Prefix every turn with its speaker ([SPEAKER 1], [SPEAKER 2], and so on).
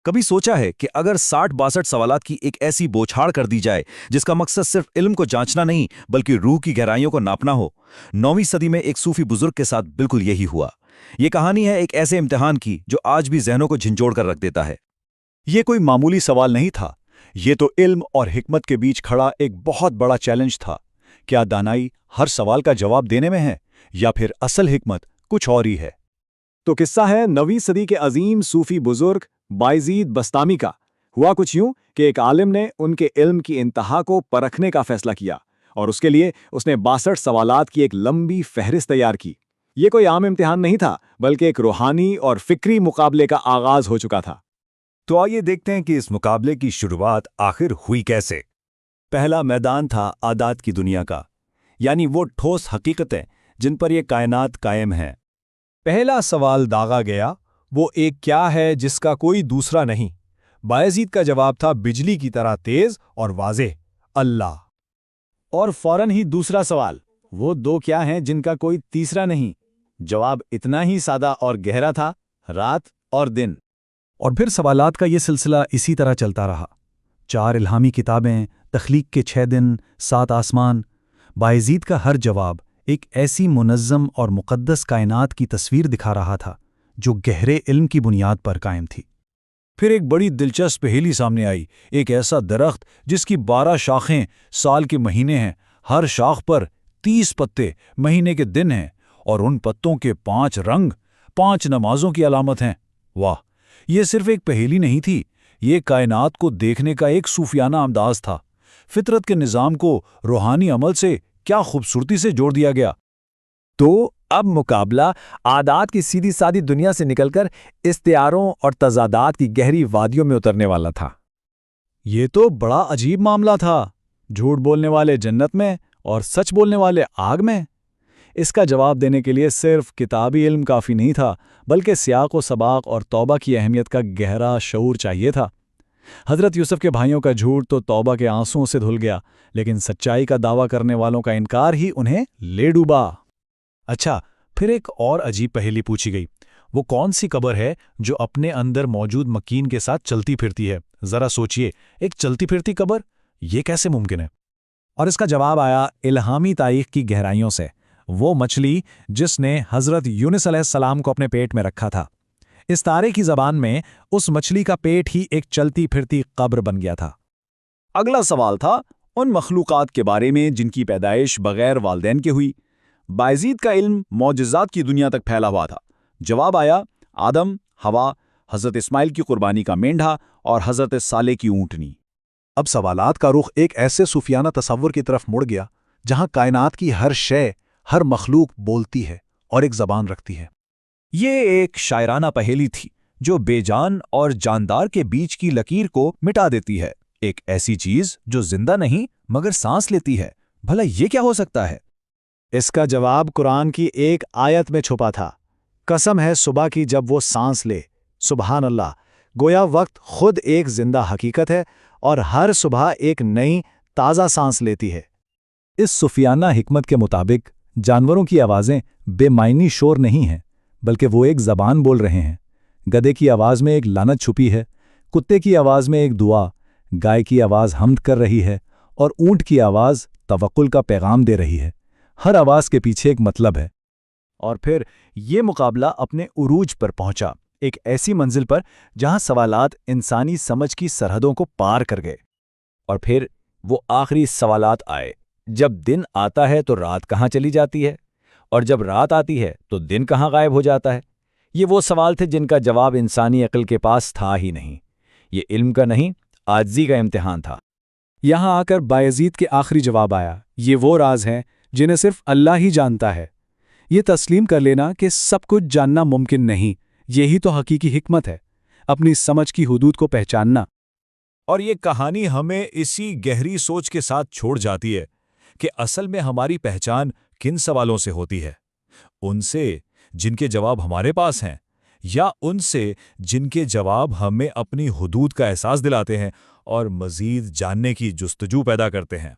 [SPEAKER 1] کبھی سوچا ہے کہ اگر 60-62 سوالات کی ایک ایسی بوچھاڑ کر دی جائے جس کا مقصد صرف علم کو جانچنا نہیں بلکہ روح کی گہرائیوں کو ناپنا ہو؟ 9ویں صدی میں ایک صوفی بزرگ کے ساتھ بالکل یہی ہوا۔ یہ کہانی ہے ایک ایسے امتحان کی جو آج بھی ذہنوں کو جھنجھوڑ کر رکھ دیتا ہے۔
[SPEAKER 2] یہ کوئی معمولی سوال نہیں تھا، یہ تو علم اور حکمت کے بیچ کھڑا ایک بہت بڑا چیلنج تھا۔ کیا دانائی ہر سوال کا جواب دینے میں ہے یا پھر اصل حکمت کچھ اور ہی ہے؟ تو قصہ ہے 9ویں صدی کے عظیم صوفی بزرگ بایزید بسطامی کا۔ ہوا کچھ یوں کہ ایک عالم نے ان کے علم کی انتہا کو پرکھنے کا فیصلہ کیا، اور اس کے لیے اس نے 62 سوالات کی ایک لمبی فہرست تیار کی۔ یہ کوئی عام امتحان نہیں تھا بلکہ ایک روحانی اور فکری مقابلے کا آغاز ہو چکا تھا۔
[SPEAKER 1] تو آئیے دیکھتے ہیں کہ اس مقابلے کی شروعات آخر ہوئی کیسے۔
[SPEAKER 2] پہلا میدان تھا عادات کی دنیا کا، یعنی وہ ٹھوس حقیقتیں جن پر یہ کائنات قائم ہے۔
[SPEAKER 3] پہلا سوال داغا گیا، وہ ایک کیا ہے جس کا کوئی دوسرا نہیں۔ بایزید کا جواب تھا بجلی کی طرح تیز اور واضح، اللہ۔
[SPEAKER 2] اور فوراً ہی دوسرا سوال، وہ دو کیا ہیں جن کا کوئی تیسرا نہیں۔ جواب اتنا ہی سادہ اور گہرا تھا، رات اور دن۔
[SPEAKER 3] اور پھر سوالات کا یہ سلسلہ اسی طرح چلتا رہا۔ 4 الہامی کتابیں، تخلیق کے 6 دن، 7 آسمان۔ بایزید کا ہر جواب ایک ایسی منظم اور مقدس کائنات کی تصویر دکھا رہا تھا جو گہرے علم کی بنیاد پر قائم تھی۔
[SPEAKER 2] پھر ایک بڑی دلچسپ پہیلی سامنے آئی، ایک ایسا درخت جس کی 12 شاخیں سال کے مہینے ہیں، ہر شاخ پر 30 پتے مہینے کے دن ہیں، اور ان پتوں کے 5 رنگ 5 نمازوں کی علامت ہیں۔ واہ! یہ صرف ایک پہیلی نہیں تھی، یہ کائنات کو دیکھنے کا ایک صوفیانہ انداز تھا۔ فطرت کے نظام کو روحانی عمل سے کیا خوبصورتی سے جوڑ دیا گیا۔
[SPEAKER 3] تو اب مقابلہ عادات کی سیدھی سادی دنیا سے نکل کر استعاروں اور تضادات کی گہری وادیوں میں اترنے والا تھا۔
[SPEAKER 2] یہ تو بڑا عجیب معاملہ تھا، جھوٹ بولنے والے جنت میں اور سچ بولنے والے آگ میں۔ اس کا جواب دینے کے لیے صرف کتابی علم کافی نہیں تھا، بلکہ سیاق و سباق اور توبہ کی اہمیت کا گہرا شعور چاہیے تھا۔ حضرت یوسف کے بھائیوں کا جھوٹ تو توبہ کے آنسوؤں سے دھل گیا، لیکن سچائی کا دعویٰ کرنے والوں کا انکار ہی انہیں لے ڈوبا۔
[SPEAKER 3] اچھا، پھر ایک اور عجیب پہیلی پوچھی گئی، وہ کون سی قبر ہے جو اپنے اندر موجود مکین کے ساتھ چلتی پھرتی ہے؟ ذرا سوچئے، ایک چلتی پھرتی قبر، یہ کیسے ممکن ہے؟
[SPEAKER 2] اور اس کا جواب آیا الہامی تاریخ کی گہرائیوں سے، وہ مچھلی جس نے حضرت یونس علیہ السلام کو اپنے پیٹ میں رکھا تھا۔ اس تارے کی زبان میں اس مچھلی کا پیٹ ہی ایک چلتی پھرتی قبر بن گیا تھا۔ اگلا سوال تھا ان مخلوقات کے بارے میں جن کی پیدائش بغیر والدین کے ہوئی۔ بایزید کا علم معجزات کی دنیا تک پھیلا ہوا تھا۔ جواب آیا آدم، ہوا، حضرت اسماعیل کی قربانی کا مینڈھا اور حضرت صالح کی اونٹنی۔
[SPEAKER 3] اب سوالات کا رخ ایک ایسے صوفیانہ تصور کی طرف مڑ گیا جہاں کائنات کی ہر شے، ہر مخلوق بولتی ہے اور ایک زبان رکھتی ہے۔
[SPEAKER 1] یہ ایک شاعرانہ پہیلی تھی جو بے جان اور جاندار کے بیچ کی لکیر کو مٹا دیتی ہے۔ ایک ایسی چیز جو زندہ نہیں مگر سانس لیتی ہے، بھلا یہ کیا ہو سکتا ہے؟
[SPEAKER 2] اس کا جواب قرآن کی ایک آیت میں چھپا تھا۔ قسم ہے صبح کی جب وہ سانس لے، سبحان اللہ! گویا وقت خود ایک زندہ حقیقت ہے اور ہر صبح ایک نئی تازہ سانس لیتی ہے۔
[SPEAKER 3] اس صوفیانہ حکمت کے مطابق جانوروں کی آوازیں بے معنی شور نہیں ہیں، بلکہ وہ ایک زبان بول رہے ہیں۔ گدھے کی آواز میں ایک لعنت چھپی ہے، کتے کی آواز میں ایک دعا، گائے کی آواز حمد کر رہی ہے، اور اونٹ کی آواز توکل کا پیغام دے رہی ہے۔ ہر آواز کے پیچھے ایک مطلب ہے۔
[SPEAKER 2] اور پھر یہ مقابلہ اپنے عروج پر پہنچا، ایک ایسی منزل پر جہاں سوالات انسانی سمجھ کی سرحدوں کو پار کر گئے۔
[SPEAKER 1] اور پھر وہ آخری سوالات آئے، جب دن آتا ہے تو رات کہاں چلی جاتی ہے، اور جب رات آتی ہے تو دن کہاں غائب ہو جاتا ہے؟ یہ وہ سوال تھے جن کا جواب انسانی عقل کے پاس تھا ہی نہیں۔ یہ علم کا نہیں، عاجزی کا امتحان تھا۔
[SPEAKER 2] یہاں آ کر بایزید کے آخری جواب آیا، یہ وہ راز ہیں جنہیں صرف اللہ ہی جانتا ہے۔ یہ تسلیم کر لینا کہ سب کچھ جاننا ممکن نہیں، یہی تو حقیقی حکمت ہے، اپنی سمجھ کی حدود کو پہچاننا۔
[SPEAKER 4] اور یہ کہانی ہمیں اسی گہری سوچ کے ساتھ چھوڑ جاتی ہے کہ اصل میں ہماری پہچان کن سوالوں سے ہوتی ہے، ان سے جن کے جواب ہمارے پاس ہیں، یا ان سے جن کے جواب ہمیں اپنی حدود کا احساس دلاتے ہیں اور مزید جاننے کی جستجو پیدا کرتے ہیں۔